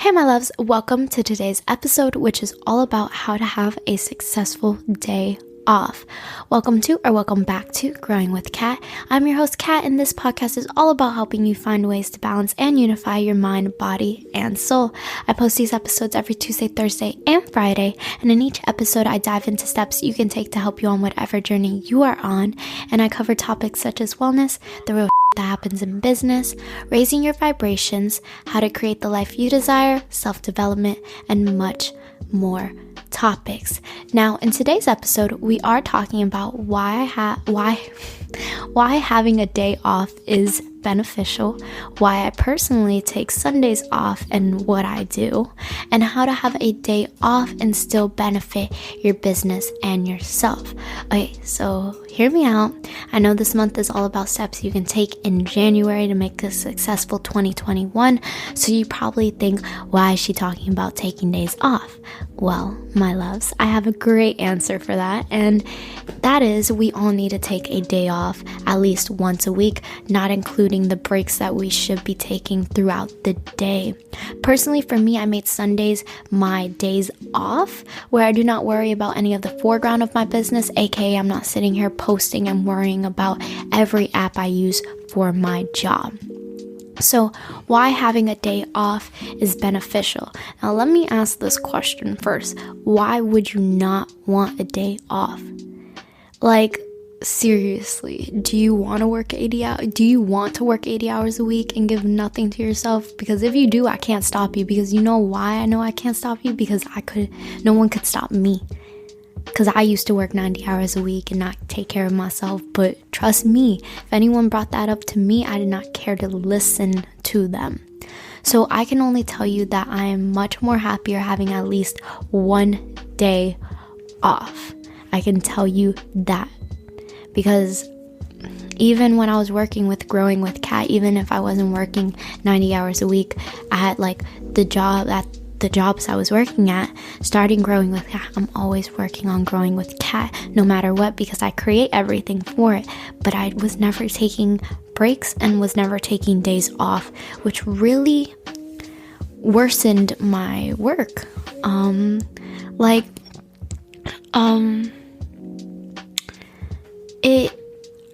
Hey my loves, welcome to today's episode, which is all about how to have a successful day off. Welcome back to Growing with Kat. I'm your host Kat, and this podcast is all about helping you find ways to balance and unify your mind, body, and soul. I post these episodes every Tuesday, Thursday, and Friday, and in each episode I dive into steps you can take to help you on whatever journey you are on, and I cover topics such as wellness, the real that happens in business, raising your vibrations, how to create the life you desire, self-development, and much more topics. Now, in today's episode, we are talking about why having a day off is beneficial, why I personally take Sundays off and what I do, and how to have a day off and still benefit your business and yourself. Okay, so hear me out. I know this month is all about steps you can take in January to make a successful 2021, so you probably think, why is she talking about taking days off? Well, my loves, I have a great answer for that, and that is we all need to take a day off at least once a week, not including the breaks that we should be taking throughout the day. Personally, for me, I made Sundays my days off, where I do not worry about any of the foreground of my business, aka I'm not sitting here posting and worrying about every app I use for my job. So why having a day off is beneficial? Now let me ask this question first. Why would you not want a day off? Like, seriously, do you want to work 80 hours? Do you want to work 80 hours a week and give nothing to yourself? Because if you do, I can't stop you. Because you know why I know I can't stop you? Because no one could stop me. Because I used to work 90 hours a week and not take care of myself. But trust me, if anyone brought that up to me, I did not care to listen to them. So I can only tell you that I am much more happier having at least one day off. I can tell you that. Because even when I was working with Growing with Kat, even if I wasn't working 90 hours a week, I had the jobs I was working at, starting Growing with Kat, I'm always working on Growing with Kat, no matter what, because I create everything for it. But I was never taking breaks and was never taking days off, which really worsened my work.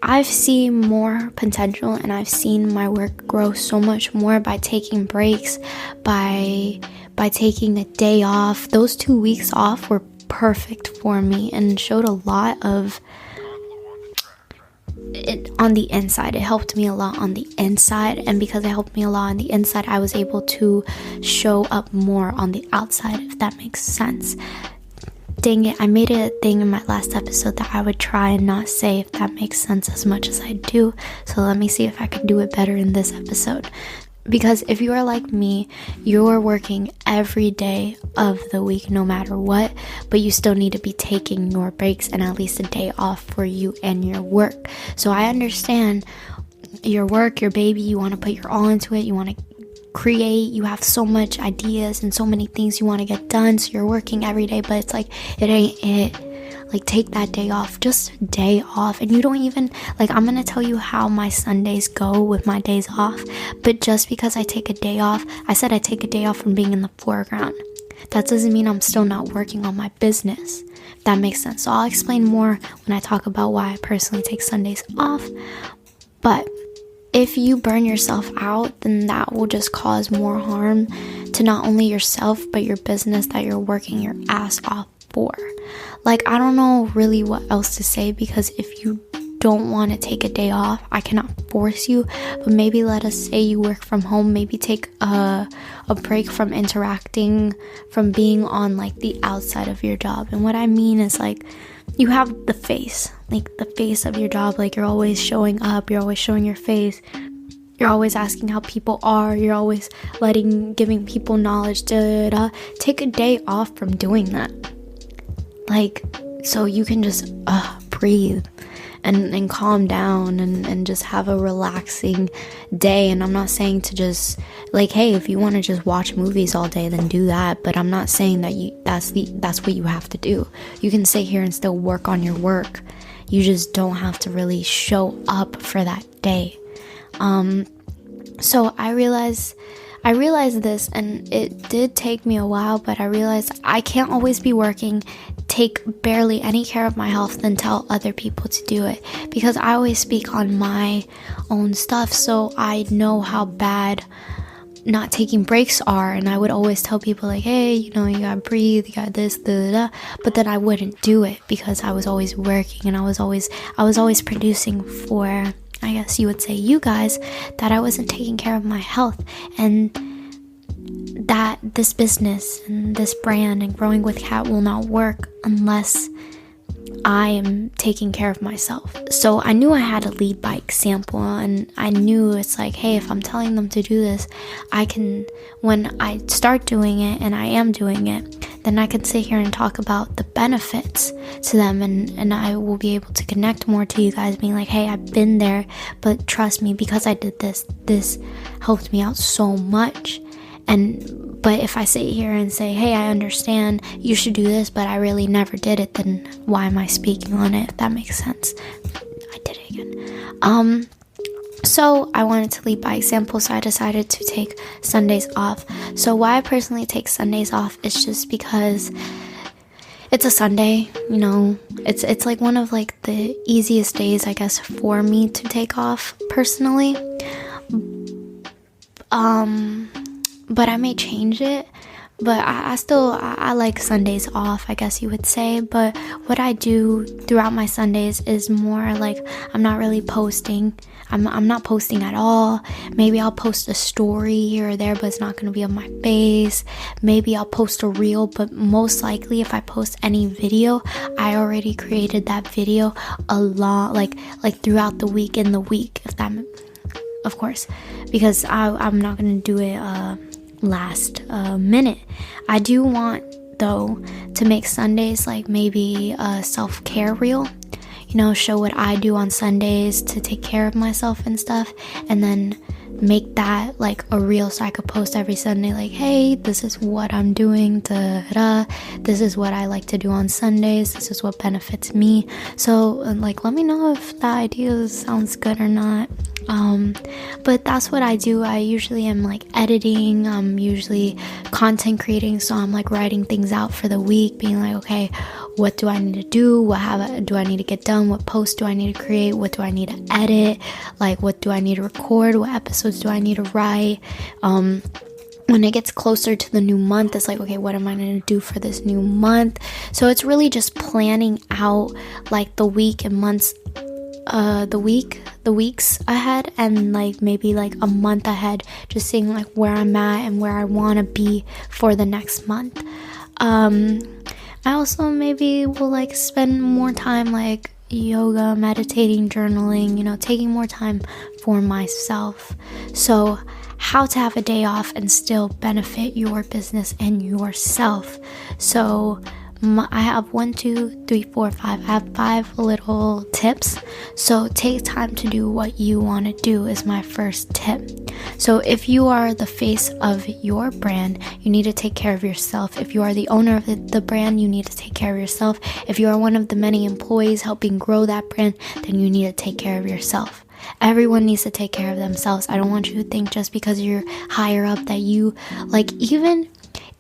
I've seen more potential, and I've seen my work grow so much more by taking breaks, by taking a day off. Those 2 weeks off were perfect for me and showed a lot of it on the inside. It helped me a lot on the inside, and because it helped me a lot on the inside, I was able to show up more on the outside, if that makes sense. Dang it, I made it a thing in my last episode that I would try and not say if that makes sense as much as I do. So let me see if I can do it better in this episode. Because if you are like me, you're working every day of the week no matter what, but you still need to be taking your breaks and at least a day off for you and your work. So I understand your work, your baby, you want to put your all into it, you want to create, you have so much ideas and so many things you want to get done, so you're working every day, but it's like, it ain't it. Like, take that day off, just a day off. And you don't even, I'm gonna tell you how my Sundays go with my days off, but just because I take a day off, I said I take a day off from being in the foreground. That doesn't mean I'm still not working on my business, if that makes sense. So I'll explain more when I talk about why I personally take Sundays off. But if you burn yourself out, then that will just cause more harm to not only yourself, but your business that you're working your ass off for. I don't know really what else to say, because if you don't want to take a day off, I cannot force you, but maybe let us say you work from home, maybe take a break from interacting, from being on the outside of your job. And what I mean is you have the face of your job, you're always showing up, you're always showing your face, you're always asking how people are, you're always giving people knowledge, take a day off from doing that, so you can just breathe and calm down and just have a relaxing day. And I'm not saying to just hey, if you want to just watch movies all day, then do that, but I'm not saying that that's what you have to do. You can sit here and still work on your work. You just don't have to really show up for that day. So I realized I realized this, and it did take me a while, but I realized I can't always be working, take barely any care of my health, then tell other people to do it, because I always speak on my own stuff, so I know how bad not taking breaks are. And I would always tell people like, hey, you gotta breathe, you got this, but then I wouldn't do it because I was always working, and I was always producing for, I guess you would say, you guys, that I wasn't taking care of my health, and that this business and this brand and growing with Kat will not work unless I am taking care of myself. So I knew I had to lead by example, and I knew it's like, hey, if I'm telling them to do this, I can, when I start doing it and I am doing it, then I can sit here and talk about the benefits to them, and I will be able to connect more to you guys, being like, hey, I've been there, but trust me, because I did this helped me out so much. But if I sit here and say, hey, I understand you should do this, but I really never did it, then why am I speaking on it, if that makes sense? I did it again. So I wanted to lead by example, so I decided to take Sundays off. So why I personally take Sundays off is just because it's a Sunday, it's like one of like the easiest days, I guess, for me to take off personally. But I may change it, but I like Sundays off, I guess you would say. But what I do throughout my Sundays is more like, I'm not really posting. I'm not posting at all. Maybe I'll post a story here or there, but it's not going to be on my face. Maybe I'll post a reel, but most likely if I post any video, I already created that video a lot, like throughout the week, in the week, if that, of course, because I'm not going to do it last minute. I do want, though, to make Sundays like maybe a self-care reel, show what I do on Sundays to take care of myself and stuff, and then make that like a reel so I could post every Sunday like, hey, this is what I'm doing, this is what I like to do on Sundays, this is what benefits me. So like, let me know if that idea sounds good or not. But that's what I do. I usually am like editing, I'm usually content creating, so I'm like writing things out for the week, being like, okay, what do I need to do, what do I need to get done, what posts do I need to create, what do I need to edit, like what do I need to record, what episodes do I need to write. When it gets closer to the new month, it's like, okay, what am I going to do for this new month? So it's really just planning out like the week and months, the weeks ahead, and like maybe like a month ahead, just seeing like where I'm at and where I want to be for the next month. I also maybe will like spend more time like yoga, meditating, journaling, taking more time for myself. So how to have a day off and still benefit your business and yourself. So I have 5. I have 5 little tips. So take time to do what you want to do is my first tip. So if you are the face of your brand, you need to take care of yourself. If you are the owner of the brand, you need to take care of yourself. If you are one of the many employees helping grow that brand, then you need to take care of yourself. Everyone needs to take care of themselves. I don't want you to think just because you're higher up that you, like, even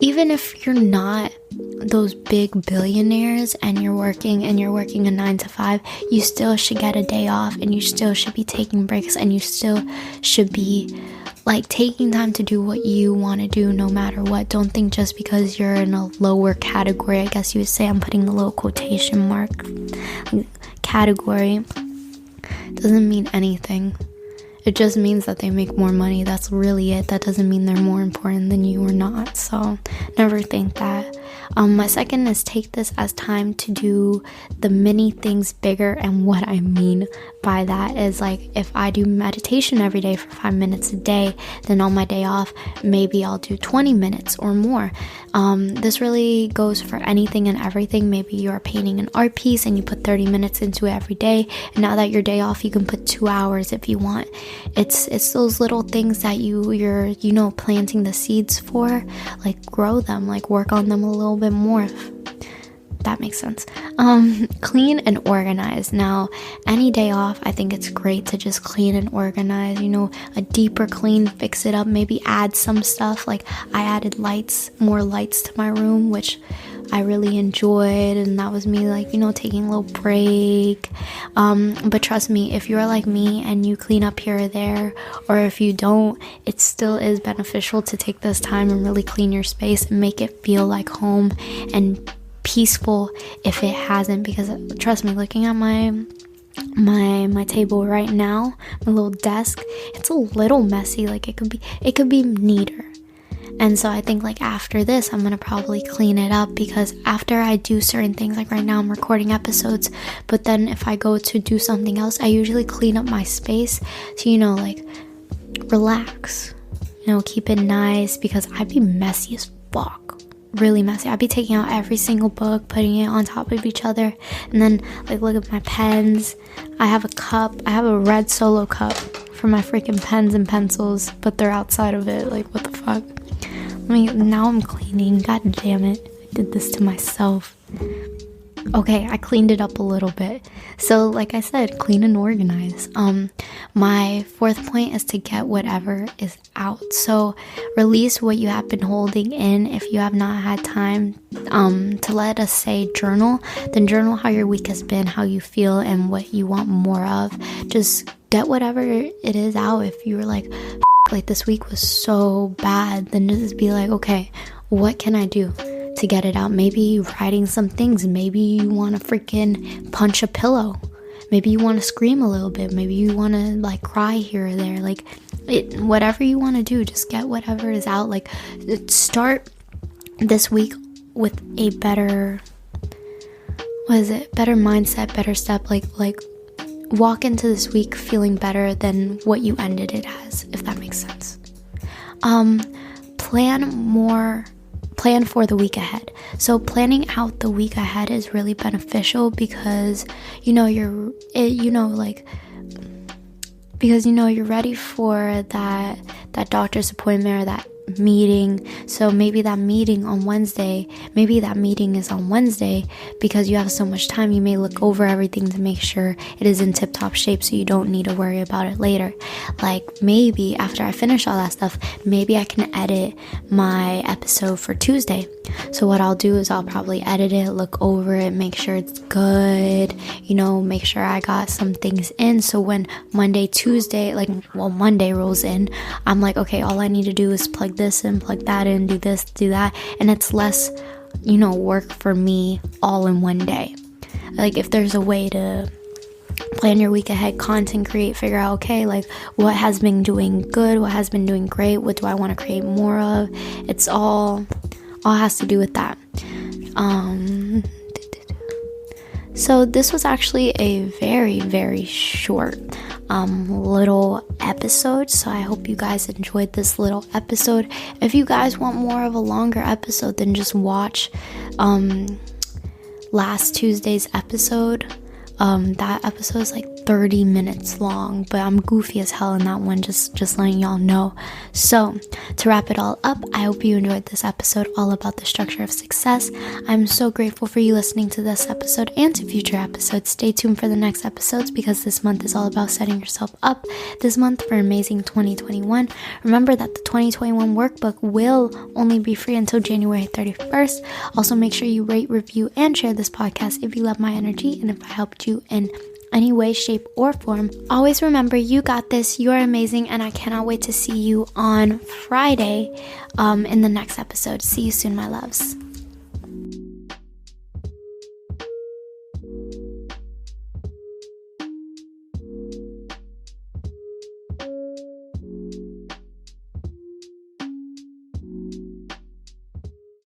if you're not those big billionaires and you're working a 9 to 5, you still should get a day off, and you still should be taking breaks, and you still should be like taking time to do what you want to do no matter what. Don't think just because you're in a lower category, I guess you would say, I'm putting the little quotation mark, category, doesn't mean anything. It just means that they make more money. That's really it. That doesn't mean they're more important than you or not. So never think that. My second is take this as time to do the many things bigger. And what I mean by that is, like, if I do meditation every day for 5 minutes a day, then on my day off, maybe I'll do 20 minutes or more. This really goes for anything and everything. Maybe you're painting an art piece and you put 30 minutes into it every day, and now that your day off, you can put 2 hours if you want. It's those little things that you're planting the seeds for. Like, grow them, like work on them a little bit more. that makes sense. Clean and organize. Now, any day off, I think it's great to just clean and organize, a deeper clean, fix it up, maybe add some stuff. Like I added more lights to my room, which I really enjoyed, and that was me like, taking a little break. But trust me, if you're like me and you clean up here or there, or if you don't, it still is beneficial to take this time and really clean your space and make it feel like home and peaceful if it hasn't. Because trust me, looking at my table right now, my little desk, it's a little messy. Like it could be neater. And so I think like after this, I'm going to probably clean it up, because after I do certain things, like right now I'm recording episodes, but then if I go to do something else, I usually clean up my space to, like relax, keep it nice, because I'd be messy as fuck, really messy. I'd be taking out every single book, putting it on top of each other, and then like look at my pens. I have a red Solo cup for my freaking pens and pencils, but they're outside of it. Like what the fuck? Now I'm cleaning. God damn it. I did this to myself. Okay, I cleaned it up a little bit. So like I said, clean and organize. My fourth point is to get whatever is out. So release what you have been holding in. If you have not had time to, let us say, journal, then journal how your week has been, how you feel, and what you want more of. Just get whatever it is out. If you were like this week was so bad, then just be like, okay, what can I do to get it out? Maybe writing some things. Maybe you want to freaking punch a pillow. Maybe you want to scream a little bit. Maybe you want to like cry here or there. Like whatever you want to do, just get whatever is out. Like start this week with a better mindset, better step. Like walk into this week feeling better than what you ended it as, if that makes sense. Plan for the week ahead. So planning out the week ahead is really beneficial, because you're ready for that doctor's appointment or that meeting. So maybe that meeting is on Wednesday, because you have so much time. You may look over everything to make sure it is in tip-top shape, so you don't need to worry about it later. Like maybe after I finish all that stuff, maybe I can edit my episode for Tuesday. So what I'll do is I'll probably edit it, look over it, make sure it's good, make sure I got some things in. So when Monday rolls in, I'm like, okay, all I need to do is plug this in, plug that in, do this, do that, and it's less, work for me all in one day. Like if there's a way to plan your week ahead, content create, figure out, okay, like what has been doing good, what has been doing great, what do I want to create more of? It's all has to do with that. So this was actually a very, very short little episode. So I hope you guys enjoyed this little episode. If you guys want more of a longer episode, then just watch last Tuesday's episode. That episode is like 30 minutes long, but I'm goofy as hell in that one, just letting y'all know. So to wrap it all up, I hope you enjoyed this episode all about the structure of success. I'm so grateful for you listening to this episode and to future episodes. Stay tuned for the next episodes, because this month is all about setting yourself up this month for amazing 2021. Remember that the 2021 workbook will only be free until January 31st. Also, make sure you rate, review, and share this podcast if you love my energy and if I helped you in any way, shape, or form. Always remember, you got this, you're amazing, and I cannot wait to see you on Friday in the next episode. See you soon, my loves.